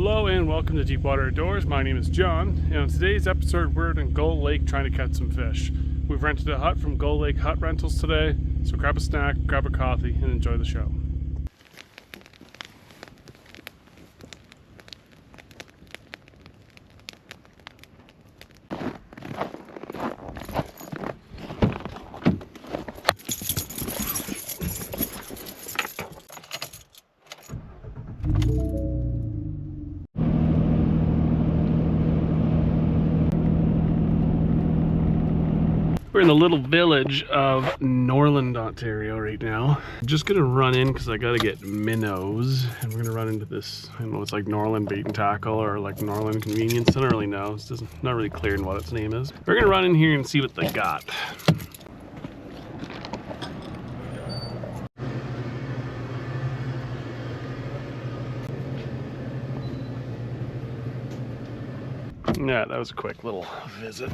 Hello and welcome to Deepwater Outdoors. My name is John, and on today's episode we're in Gull Lake trying to catch some fish. We've rented a hut from Gull Lake Hut Rentals today, so grab a snack, grab a coffee, and enjoy the show. We're in the little village of Norland, Ontario right now. I'm just gonna run in because I gotta get minnows, and we're gonna run into this, I don't know, it's like Norland Bait and Tackle or like Norland Convenience. I don't really know. It's just not really clear in what its name is. We're gonna run in here and see what they got. Yeah, that was a quick little visit.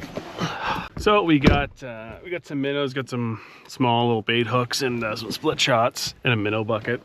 So we got some minnows, got some small little bait hooks and some split shots and a minnow bucket.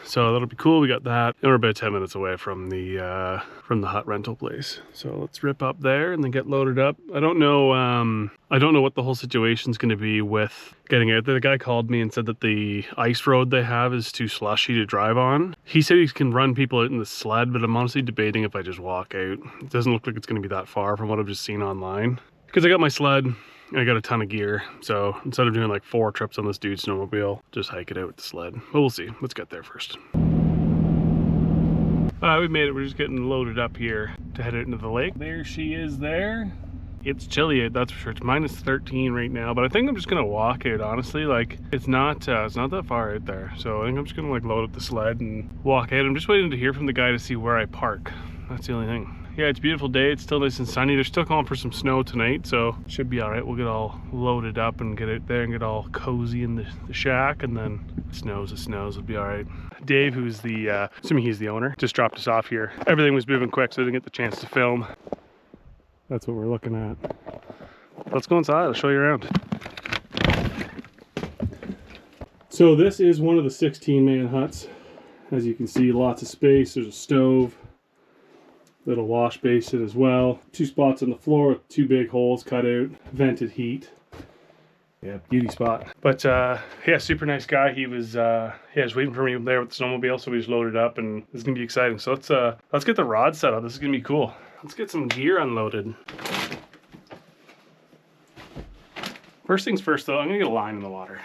So that'll be cool. We got that, and we're about 10 minutes away from the hut rental place. So let's rip up there and then get loaded up. I don't know what the whole situation's going to be with getting out there. The guy called me and said that the ice road they have is too slushy to drive on. He said he can run people out in the sled, but I'm honestly debating if I just walk out. It doesn't look like it's going to be that far from what I've just seen online. Because I got my sled and I got a ton of gear, so instead of doing like 4 trips on this dude's snowmobile, just hike it out with the sled. But we'll see. Let's get there first. We've made it. We're just getting loaded up here to head out into the lake. There she is there. It's chilly out, that's for sure. It's minus 13 right now, but I think I'm just gonna walk out, honestly. Like, it's not that far out there. So I think I'm just gonna like load up the sled and walk out. I'm just waiting to hear from the guy to see where I park. That's the only thing. Yeah, it's a beautiful day. It's still nice and sunny. They're still calling for some snow tonight, so should be all right. We'll get all loaded up and get out there and get all cozy in the shack, and then the snows, it'll be all right. Dave, who's the, assuming he's the owner, just dropped us off here. Everything was moving quick, so I didn't get the chance to film. That's what we're looking at. Let's go inside, I'll show you around. So this is one of the 16-man huts. As you can see, lots of space. There's a stove, little wash basin as well. 2 spots on the floor with 2 big holes cut out, vented heat. Yeah, beauty spot. But yeah, super nice guy. He was waiting for me there with the snowmobile, so we just loaded up, and it's gonna be exciting. So let's get the rod set up. This is gonna be cool. Let's get some gear unloaded. First things first though, I'm gonna get a line in the water.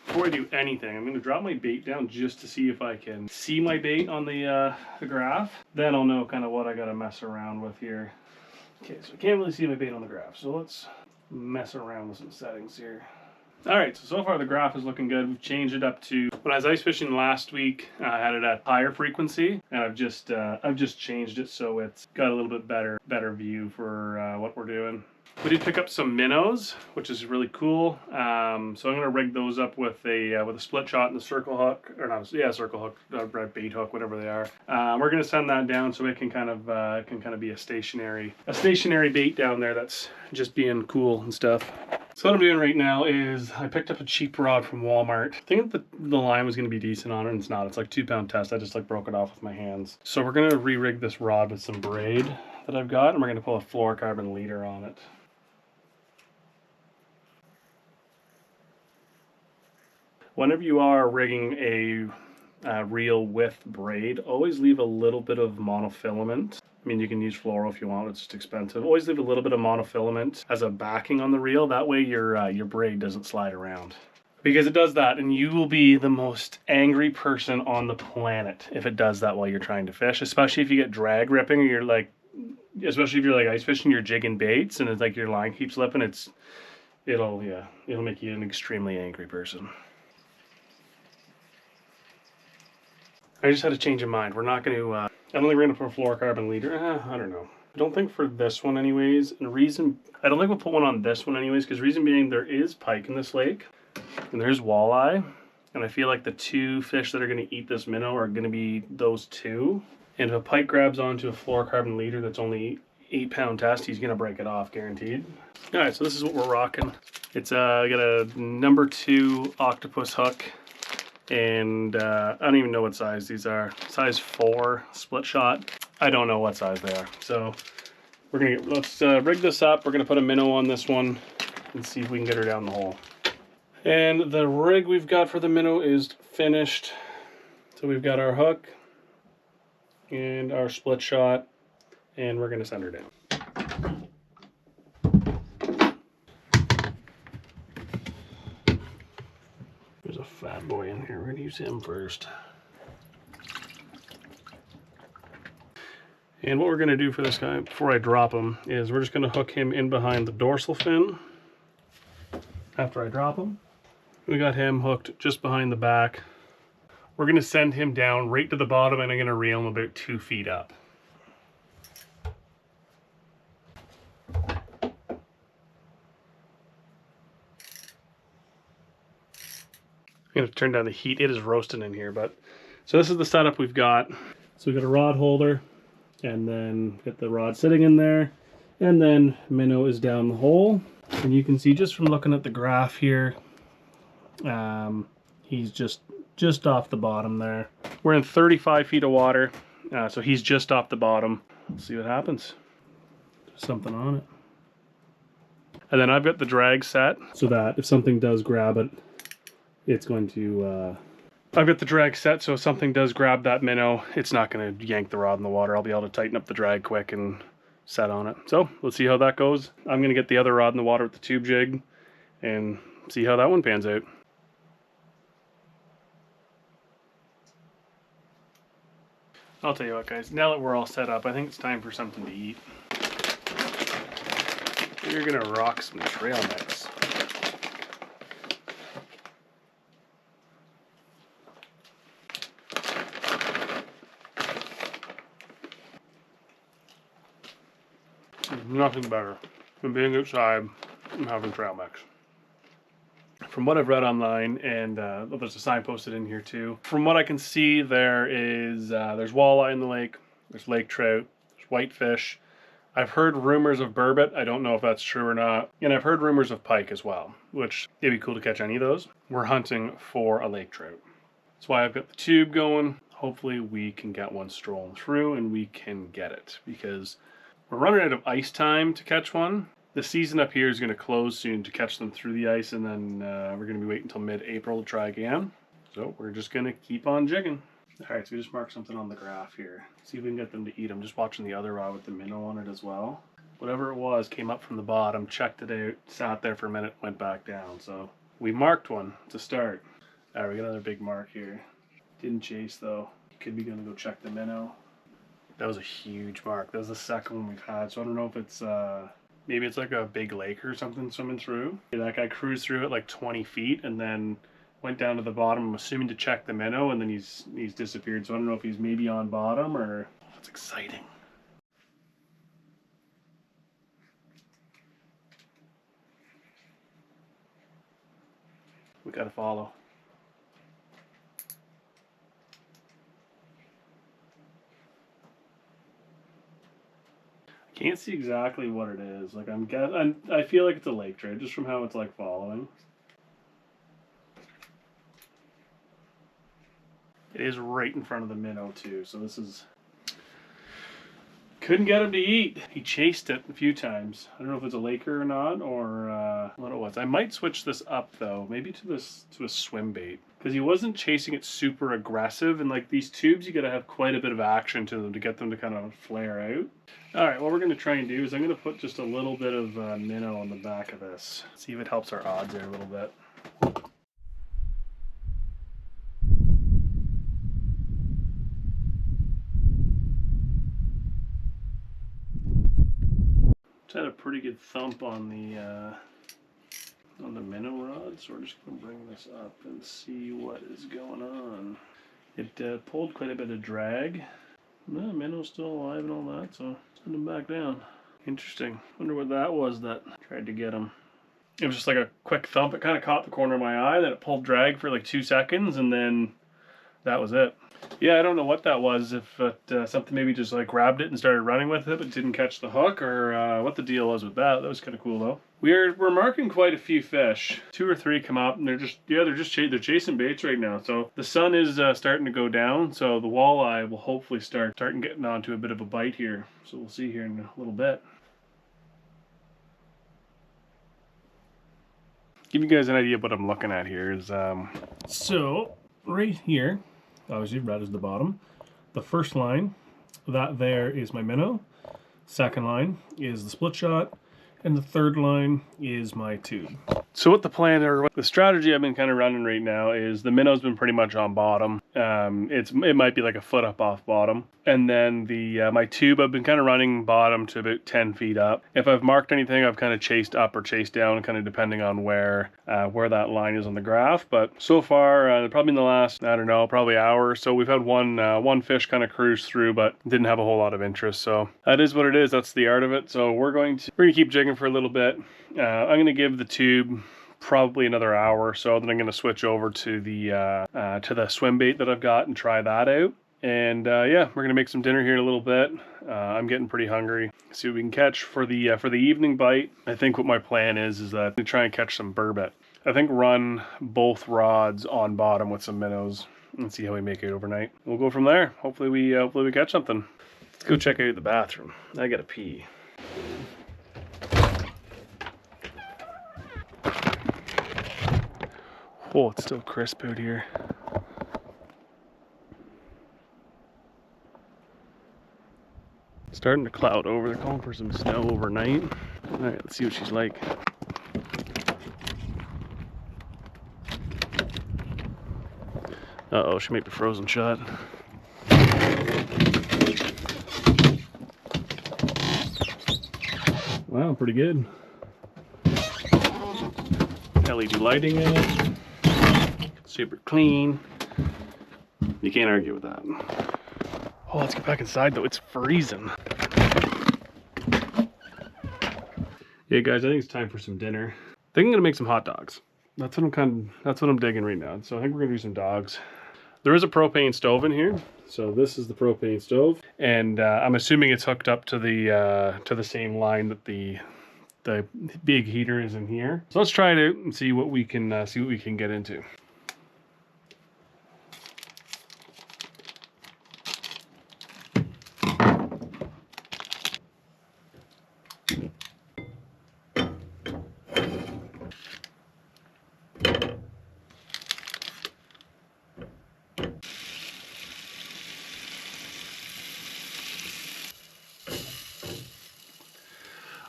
Before I do anything, I'm gonna drop my bait down just to see if I can see my bait on the graph. Then I'll know kind of what I gotta mess around with here. Okay, so I can't really see my bait on the graph, so let's mess around with some settings here. Alright, so far the graph is looking good. We've changed it up to, when I was ice fishing last week, I had it at higher frequency, and I've just changed it so it's got a little bit better view for what we're doing. We did pick up some minnows, which is really cool. So I'm gonna rig those up with a split shot and a circle hook, or not? Yeah, circle hook, bait hook, whatever they are. We're gonna send that down so it can kind of be a stationary bait down there that's just being cool and stuff. So what I'm doing right now is I picked up a cheap rod from Walmart. I think the line was going to be decent on it, and it's not. It's like 2-pound test. I just like broke it off with my hands. So we're going to re-rig this rod with some braid that I've got, and we're going to pull a fluorocarbon leader on it. Whenever you are rigging a reel with braid, always leave a little bit of monofilament. I mean, you can use fluoro if you want, it's just expensive. Always leave a little bit of monofilament as a backing on the reel. That way your braid doesn't slide around. Because it does that, and you will be the most angry person on the planet if it does that while you're trying to fish, especially if you get drag ripping, or you're like, especially if you're like ice fishing, you're jigging baits, and it's like your line keeps slipping, it'll make you an extremely angry person. I just had a change of mind. We're not going to, I don't think we're going to put a fluorocarbon leader. I don't know. I don't think for this one anyways. And I don't think we'll put one on this one anyways, because reason being there is pike in this lake and there's walleye. And I feel like the 2 fish that are going to eat this minnow are going to be those 2. And if a pike grabs onto a fluorocarbon leader that's only 8-pound test, he's gonna break it off, guaranteed. All right, so this is what we're rocking. It's I got a #2 octopus hook, and I don't even know what size these are. Size 4 split shot. I don't know what size they are. So we're gonna let's rig this up. We're gonna put a minnow on this one and see if we can get her down the hole. And the rig we've got for the minnow is finished. So we've got our hook and our split shot, and we're gonna send her down. There's a fat boy in here. We're gonna use him first. And what we're gonna do for this guy before I drop him is we're just gonna hook him in behind the dorsal fin. After I drop him, we got him hooked just behind the back. We're gonna send him down right to the bottom, and I'm gonna reel him about 2 feet up. I'm gonna turn down the heat. It is roasting in here, but so this is the setup we've got. So we've got a rod holder, and then get the rod sitting in there, and then minnow is down the hole. And you can see just from looking at the graph here, he's just off the bottom there. We're in 35 feet of water, so he's just off the bottom. Let's see what happens. There's something on it. And then I've got the drag set so that if something does grab it, it's going to... I've got the drag set, so if something does grab that minnow, it's not going to yank the rod in the water. I'll be able to tighten up the drag quick and set on it. So let's see how that goes. I'm going to get the other rod in the water with the tube jig and see how that one pans out. I'll tell you what, guys, now that we're all set up, I think it's time for something to eat. You're going to rock some trail mix. Nothing better than being outside and having trail mix. From what I've read online, and there's a sign posted in here too. From what I can see, there's walleye in the lake, there's lake trout, there's whitefish. I've heard rumors of burbot. I don't know if that's true or not. And I've heard rumors of pike as well, which it'd be cool to catch any of those. We're hunting for a lake trout. That's why I've got the tube going. Hopefully we can get one strolling through and we can get it, because we're running out of ice time to catch one. The season up here is going to close soon to catch them through the ice, and then we're going to be waiting until mid-April to try again. So we're just going to keep on jigging. All right, so we just marked something on the graph here. See if we can get them to eat. I'm just watching the other rod with the minnow on it as well. Whatever it was came up from the bottom, checked it out, sat there for a minute, went back down. So we marked one to start. All right, we got another big mark here. Didn't chase though. Could be going to go check the minnow. That was a huge mark. That was the second one we've had. So I don't know if it's, maybe it's like a big lake or something swimming through. That guy cruised through it like 20 feet and then went down to the bottom, I'm assuming to check the minnow, and then he's disappeared. So I don't know if he's maybe on bottom or... That's exciting. We gotta follow. Can't see exactly what it is. Like I feel like it's a lake trout just from how it's like following. It is right in front of the minnow too, so this is... Couldn't get him to eat. He chased it a few times. I don't know if it's a laker or not, or what it was. I might switch this up though, maybe to a swim bait, because he wasn't chasing it super aggressive. And like these tubes, you got to have quite a bit of action to them to get them to kind of flare out. All right, what we're going to try and do is I'm going to put just a little bit of minnow on the back of this. See if it helps our odds there a little bit. Just had a pretty good thump on the minnow rod, so we're just going to bring this up and see what is going on. It pulled quite a bit of drag. The minnow's still alive and all that, so send him back down. Interesting. Wonder what that was that tried to get him. It was just like a quick thump. It kind of caught the corner of my eye, then it pulled drag for like 2 seconds, and then that was it. Yeah, I don't know what that was. If something maybe just like grabbed it and started running with it, but didn't catch the hook, or what the deal was with that. That was kind of cool though. We're marking quite a few fish. 2 or 3 come up, and they're they're chasing baits right now. So the sun is starting to go down, so the walleye will hopefully starting getting onto a bit of a bite here. So we'll see here in a little bit. Give you guys an idea of what I'm looking at here is so right here, obviously red is the bottom. The first line, that there is my minnow. Second line is the split shot. And the third line is my tube. So what the plan or what the strategy I've been kind of running right now is the minnow's been pretty much on bottom. It might be like a foot up off bottom. And then the my tube I've been kind of running bottom to about 10 feet up. If I've marked anything, I've kind of chased up or chased down, kind of depending on where that line is on the graph. But so far, probably in the last, I don't know, probably hour or so, we've had one fish kind of cruise through, but didn't have a whole lot of interest. So that is what it is. That's the art of it. So we're gonna keep jigging for a little bit. I'm gonna give the tube probably another hour or so. Then I'm gonna switch over to the swim bait that I've got and try that out. And yeah, we're gonna make some dinner here in a little bit. I'm getting pretty hungry. See what we can catch for the evening bite. I think what my plan is that to try and catch some burbot. I think run both rods on bottom with some minnows and see how we make it overnight. We'll go from there. Hopefully we catch something. Let's go check out the bathroom. I gotta pee. Oh, it's still crisp out here. Starting to cloud over. They're calling for some snow overnight. All right, let's see what she's like. Uh-oh, she might be frozen shut. Wow, pretty good. LED lighting in it. Super clean. You can't argue with that. Oh, let's get back inside though. It's freezing. Yeah, guys, I think it's time for some dinner. I think I'm gonna make some hot dogs. That's what I'm digging right now. So I think we're gonna do some dogs. There is a propane stove in here. So this is the propane stove, and I'm assuming it's hooked up to the same line that the big heater is in here. So let's try it out and see what we can get into.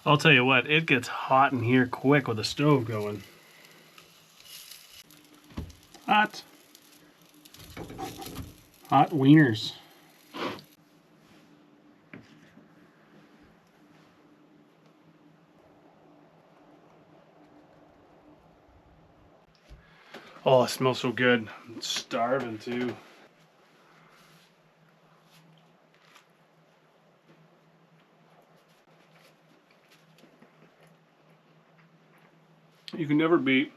I'll tell you what, it gets hot in here quick with the stove going. Hot wieners. Oh, it smells so good. I'm starving too. You can never beat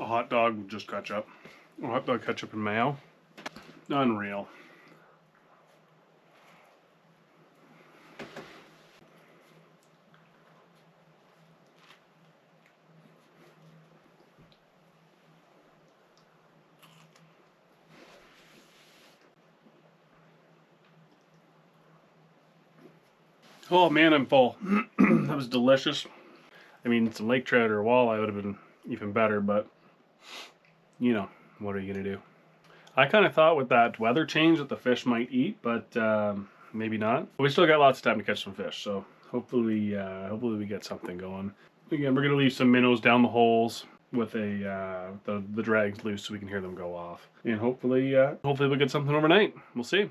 a hot dog with just ketchup. A hot dog ketchup and mayo. Unreal. Oh man, I'm full. That was delicious. I mean, some lake trout or walleye would have been even better, but you know, what are you gonna do? I kind of thought with that weather change that the fish might eat, but maybe not. We still got lots of time to catch some fish, so hopefully we get something going. Again, we're gonna leave some minnows down the holes with the drags loose so we can hear them go off, and hopefully we'll get something overnight. We'll see.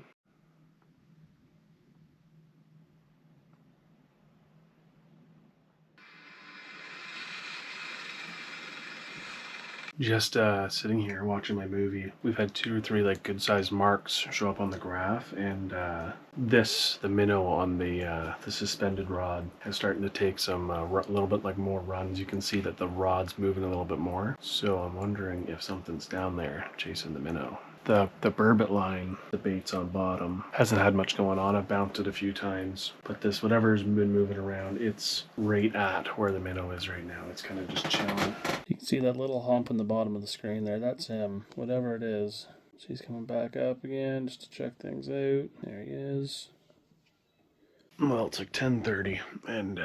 Just sitting here watching my movie. We've had 2 or 3 like good sized marks show up on the graph, and the minnow on the suspended rod is starting to take some a little bit like more runs. You can see that the rod's moving a little bit more. So I'm wondering if something's down there chasing the minnow. The burbot line, the bait's on bottom, hasn't had much going on. I've bounced it a few times, but this, whatever's been moving around, it's right at where the minnow is right now. It's kind of just chilling. You can see that little hump in the bottom of the screen there. That's him, whatever it is. So he's coming back up again just to check things out. There he is. Well, it's like 10:30, and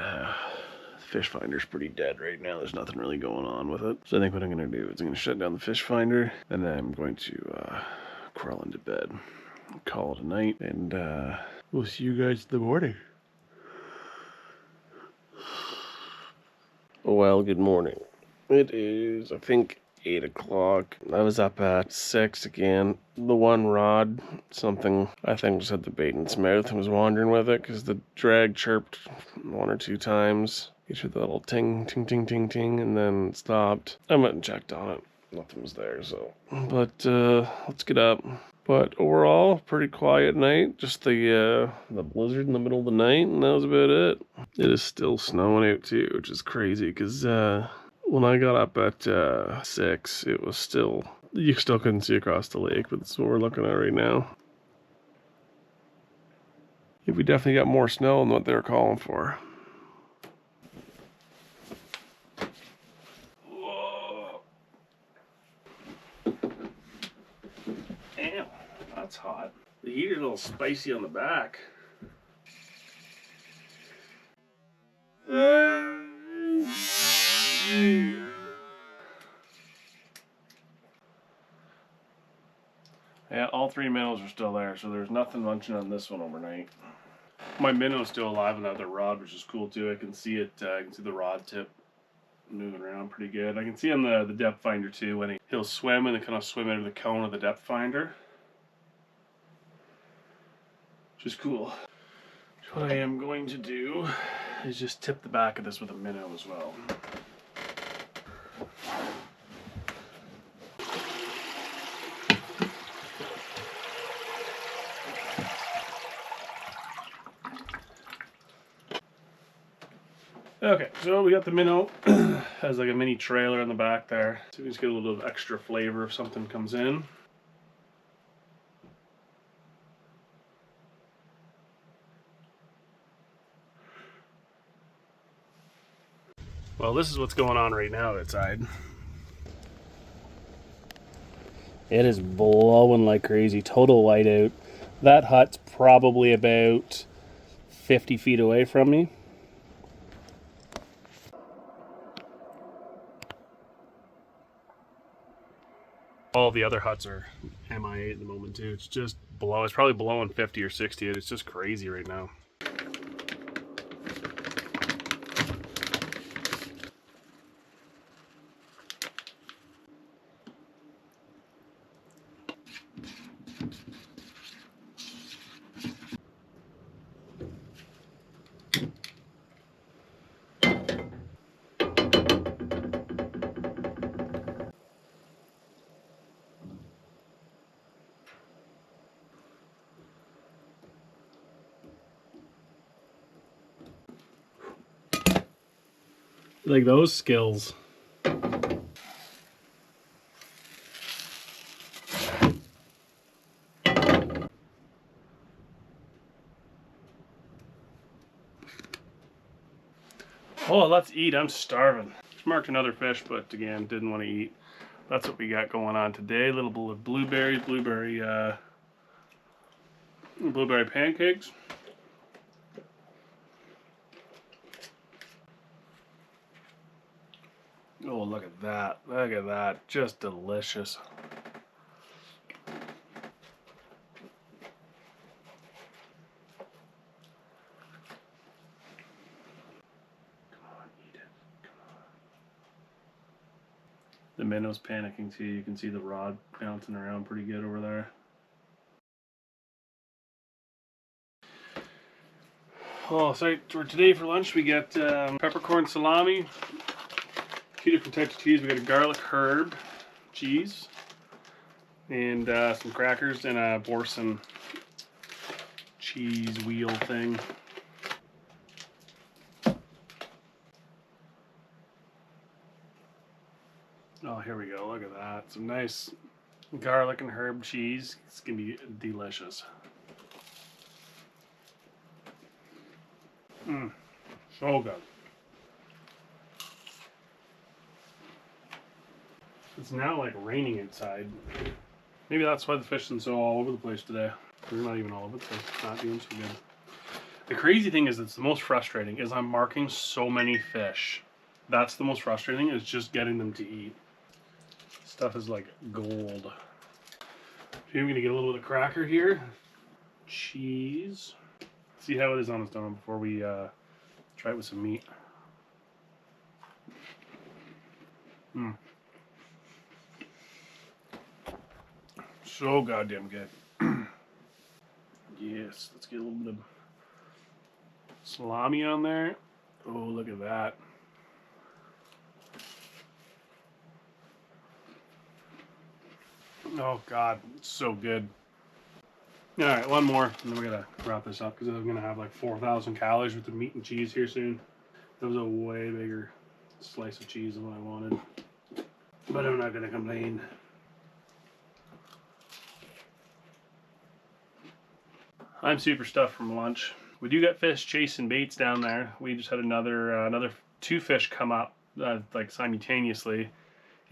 fish finder's pretty dead right now. There's nothing really going on with it. So I think what I'm going to do is I'm going to shut down the fish finder, and then I'm going to crawl into bed, call it a night, and we'll see you guys in the morning. Well, good morning. It is, I think, 8 o'clock. I was up at 6 again. The one rod, something, I think, just had the bait in its mouth and was wandering with it because the drag chirped 1 or 2 times. You heard the little ting, ting, ting, ting, ting, and then it stopped. I went and checked on it. Nothing was there, so. But let's get up. But overall, pretty quiet night. Just the blizzard in the middle of the night, and that was about it. It is still snowing out too, which is crazy because when I got up at 6, it was still, you still couldn't see across the lake, but that's what we're looking at right now. We definitely got more snow than what they were calling for. Whoa. Damn, that's hot. The heater's a little spicy on the back. Yeah, all 3 minnows are still there, so there's nothing munching on this one overnight. My minnow's still alive on the other rod, which is cool too. I can see it, I can see the rod tip moving around pretty good. I can see on the depth finder too, when he'll swim and kind of swim out of the cone of the depth finder, which is cool. What I am going to do is just tip the back of this with a minnow as well. Okay, so we got the minnow. Has like a mini trailer in the back there, so we just get a little bit of extra flavor if something comes in. Well, this is what's going on right now outside. It is blowing like crazy, total whiteout. That hut's probably about 50 feet away from me. All the other huts are MIA at the moment too. It's just below, it's probably blowing 50 or 60. It's just crazy right now. Like those skills. Oh, let's eat. I'm starving. Just marked another fish, but again, didn't want to eat. That's what we got going on today. A little bit of blueberry pancakes. Oh, look at that. Look at that. Just delicious. The minnow's panicking too. You can see the rod bouncing around pretty good over there. Oh, sorry. For today for lunch, we got peppercorn salami, 2 different types of cheese. We got a garlic herb cheese, and some crackers, and a Borson cheese wheel thing. Oh, here we go. Look at that. Some nice garlic and herb cheese. It's gonna be delicious. So good. It's now like raining outside. Maybe that's why the fish is so all over the place today. We're not even all of it, so it's not doing so good. The crazy thing is, it's the most frustrating, is I'm marking so many fish. That's the most frustrating, is just getting them to eat. Stuff is like gold. So I'm gonna get a little bit of cracker here. Cheese. See how it is on its own before we try it with some meat. So goddamn good. Yes, let's get a little bit of salami on there. Oh, look at that. Oh god, it's so good. Alright, one more, and then we gotta wrap this up because I'm gonna have like 4,000 calories with the meat and cheese here soon. That was a way bigger slice of cheese than what I wanted. But I'm not gonna complain. I'm super stuffed from lunch. We do get fish chasing baits down there. We just had another 2 fish come up like simultaneously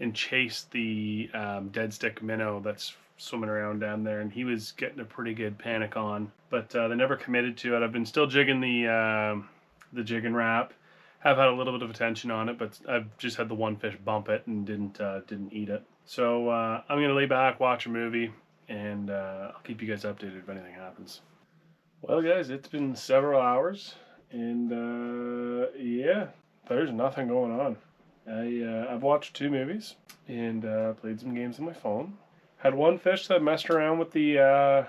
and chase the dead stick minnow that's swimming around down there, and he was getting a pretty good panic on. But they never committed to it. I've been still jigging the jig and wrap. Have had a little bit of attention on it, but I've just had the one fish bump it and didn't eat it. So I'm gonna lay back, watch a movie, and I'll keep you guys updated if anything happens. Well, guys, it's been several hours, and yeah, there's nothing going on. I've watched 2 movies and played some games on my phone. Had one fish that messed around with the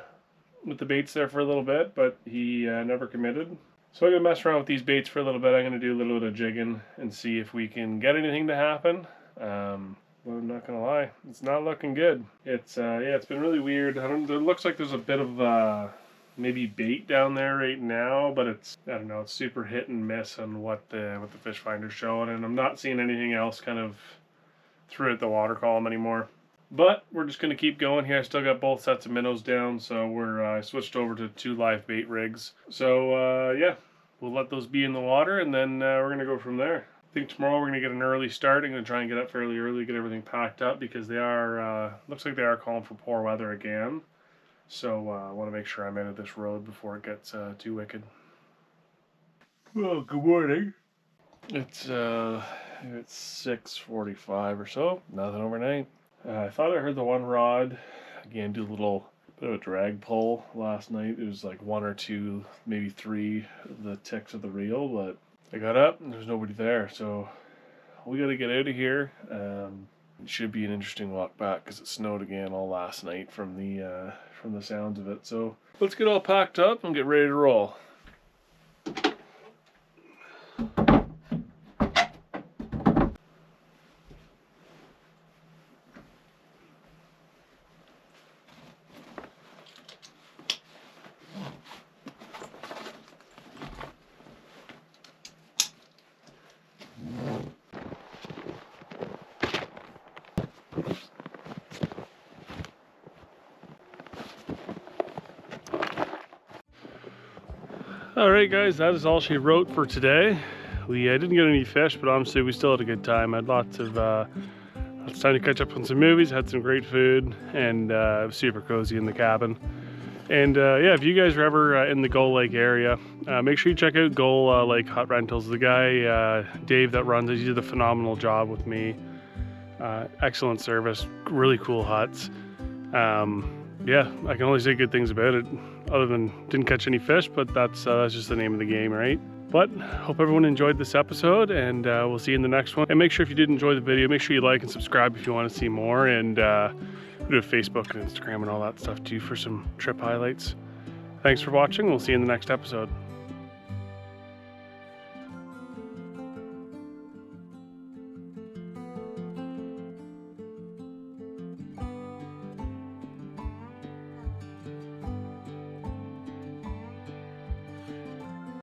baits there for a little bit, but he never committed. So I'm gonna mess around with these baits for a little bit. I'm gonna do a little bit of jigging and see if we can get anything to happen. Well, I'm not gonna lie, it's not looking good. It's yeah, it's been really weird. There looks like there's a bit of maybe bait down there right now, but it's, I don't know, it's super hit and miss on what the fish finder's showing, and I'm not seeing anything else kind of throughout the water column anymore. But we're just gonna keep going here. I still got both sets of minnows down, so I switched over to 2 live bait rigs. So yeah, we'll let those be in the water, and then we're gonna go from there. I think tomorrow we're gonna get an early start. I'm gonna try and get up fairly early, get everything packed up, because they are looks like they are calling for poor weather again. So I want to make sure I'm out of this road before it gets too wicked. Well, good morning. It's 6:45 or so. Nothing overnight. I thought I heard the one rod again do a little bit of a drag pull last night. It was like 1 or 2, maybe 3 of the ticks of the reel, but I got up and there's nobody there. So we got to get out of here. It should be an interesting walk back because it snowed again all last night from the sounds of it. So let's get all packed up and get ready to roll. Alright guys, that is all she wrote for today. We didn't get any fish, but honestly we still had a good time. I had lots of time to catch up on some movies, had some great food, and it was super cozy in the cabin. And yeah, if you guys are ever in the Gull Lake area, make sure you check out Gull Lake Hut Rentals. The guy, Dave, that runs it, he did a phenomenal job with me. Excellent service, really cool huts. Yeah, I can only say good things about it, other than didn't catch any fish, but that's just the name of the game, right? But hope everyone enjoyed this episode, and we'll see you in the next one. And make sure if you did enjoy the video, make sure you like and subscribe if you want to see more, and we do Facebook and Instagram and all that stuff too for some trip highlights. Thanks for watching. We'll see you in the next episode.